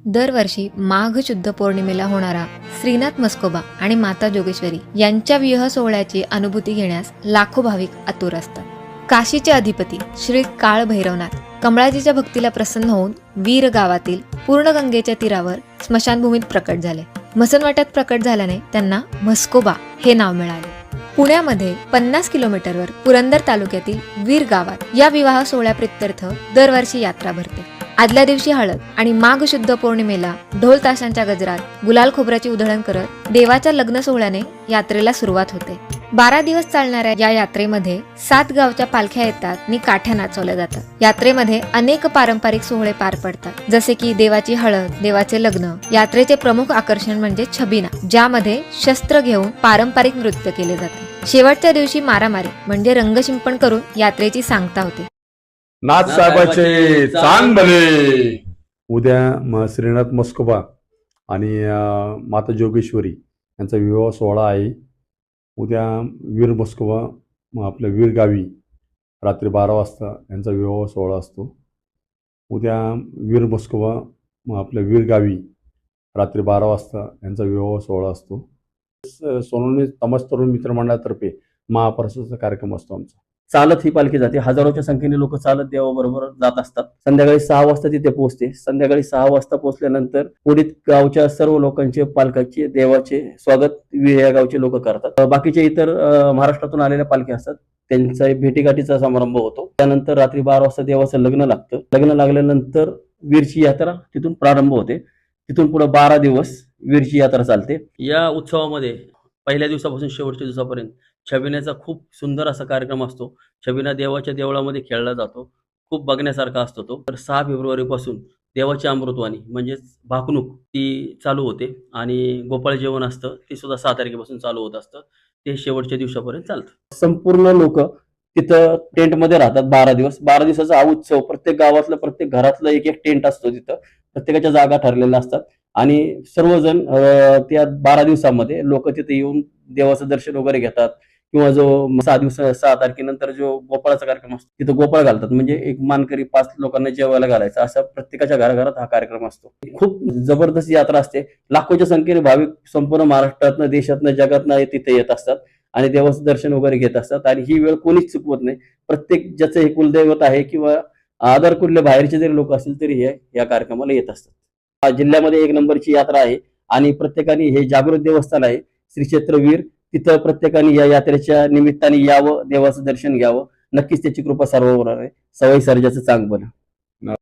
दरवर्षी माघ शुद्ध पौर्णिमेला होणारा श्रीनाथ मस्कोबा आणि माता जोगेश्वरी यांच्या विवाह सोहळ्याची अनुभूती घेण्यास लाखो भाविक आतुर असतात. काशीचे अधिपती श्री काळ भैरवनाथ कमळाजीच्या भक्तीला प्रसन्न होऊन वीर गावातील पूर्णगंगेच्या तीरावर स्मशानभूमीत प्रकट झाले. मसनवाट्यात प्रकट झाल्याने त्यांना मस्कोबा हे नाव मिळाले. पुण्यामध्ये 50 किलोमीटरवर पुरंदर तालुक्यातील वीर गावात या विवाह सोहळ्याप्रित्यर्थ दरवर्षी यात्रा भरते. आदल्या दिवशी हळद आणि माघ शुद्ध पौर्णिमेला ढोल ताशांच्या गजरात गुलाल खोबऱ्याची उधळण करत देवाच्या लग्न सोहळ्याने यात्रेला सुरुवात होते. 12 दिवस चालणाऱ्या या यात्रेमध्ये 7 गावच्या पालख्या येतात आणि काठ्या नाचवल्या जातात. यात्रेमध्ये अनेक पारंपरिक सोहळे पार पडतात, जसे की देवाची हळद, देवाचे लग्न. यात्रेचे प्रमुख आकर्षण म्हणजे छबिना, ज्यामध्ये शस्त्र घेऊन पारंपरिक नृत्य केले जाते. शेवटच्या दिवशी मारामारी म्हणजे रंगशिंपण करून यात्रेची सांगता होते. नाथ साहेबाचे चांग भले. उद्या श्रीनाथ मस्कोबा आणि माता जोगेश्वरी यांचा विवाह सोहळा आहे. उद्या वीर मस्कोबा आपल्या वीर गावी रात्री 12 वाजता यांचा विवाह सोहळा असतो. उद्या वीर मस्कोबा आपल्या वीर गावी रात्री 12 वाजता यांचा विवाह सोहळा असतो. सोनवणे तमस तरुण मित्रमंडळातर्फे महाप्रसादाचा कार्यक्रम असतो आमचा. चालत ही पालखी जाते. हजारोच्या संख्येने लोक चालत देवाबरोबर जात असतात. संध्याकाळी 6 वाजता तिथे पोहोचते. संध्याकाळी 6 वाजता पोहोचल्यानंतर पुढील गावच्या सर्व लोकांचे पालकाचे देवाचे स्वागत या गावचे लोक करतात. बाकीचे इतर महाराष्ट्रातून आलेल्या पालखी असतात, त्यांचा भेटीगाठीचा समारंभ होतो. त्यानंतर रात्री 12 वाजता देवाचं लग्न लागतं. लग्न लागल्यानंतर वीरची यात्रा तिथून प्रारंभ होते. तिथून पुढे 12 दिवस वीरची यात्रा चालते. या उत्सवामध्ये पहिल्या दिवसापासून शेवटच्या दिवसापर्यंत छबिन्याचा खूप सुंदर असा कार्यक्रम असतो. छबिना देवाच्या देवळामध्ये खेळला जातो. खूप बघण्यासारखा असतो तो. तर 6 फेब्रुवारीपासून देवाची अमृतवाणी म्हणजेच भाकणूक ती चालू होते आणि गोपाळ जेवण असतं, ते सुद्धा 6 तारखेपासून चालू होत असतं. ते शेवटच्या दिवसापर्यंत चालतं. संपूर्ण लोक तिथं टेंटमध्ये राहतात 12 दिवस. 12 दिवसाचा हा उत्सव प्रत्येक गावातलं प्रत्येक घरातलं एक एक टेंट असतो. तिथं प्रत्येकाच्या जागा ठरलेल्या असतात आणि सर्वजण त्या 12 दिवसामध्ये लोक तिथे येऊन देवाचं दर्शन वगैरे घेतात. किंवा जो 6 तारखेनंतर जो गोपाळाचा कार्यक्रम असतो तिथं गोपाळ घालतात, म्हणजे एक मानकरी 5 लोकांना जेवायला घालायचा, असा प्रत्येकाच्या घराघरात हा कार्यक्रम असतो. खूप जबरदस्त यात्रा असते. लाखोच्या संख्येने भाविक संपूर्ण महाराष्ट्रातनं, देशातनं, जगातनं तिथे येत असतात आणि देवाचं दर्शन वगैरे घेत असतात. आणि ही वेळ कोणीच चुकवत नाही. प्रत्येक ज्याचं हे कुलदैवत आहे किंवा आधार कुठले बाहेरचे जरी लोक असतील तरी हे या कार्यक्रमाला येत असतात. जिल्ह्यामध्ये 1 नंबरची यात्रा आहे आणि प्रत्येकाने हे जागृत देवस्थान आहे श्री क्षेत्र वीर, तिथं प्रत्येकाने या यात्रेच्या निमित्ताने यावं, देवाचं दर्शन घ्यावं. नक्कीच त्याची कृपा सर्वांवर आहे. सवाई सर्जाचं चांग बन.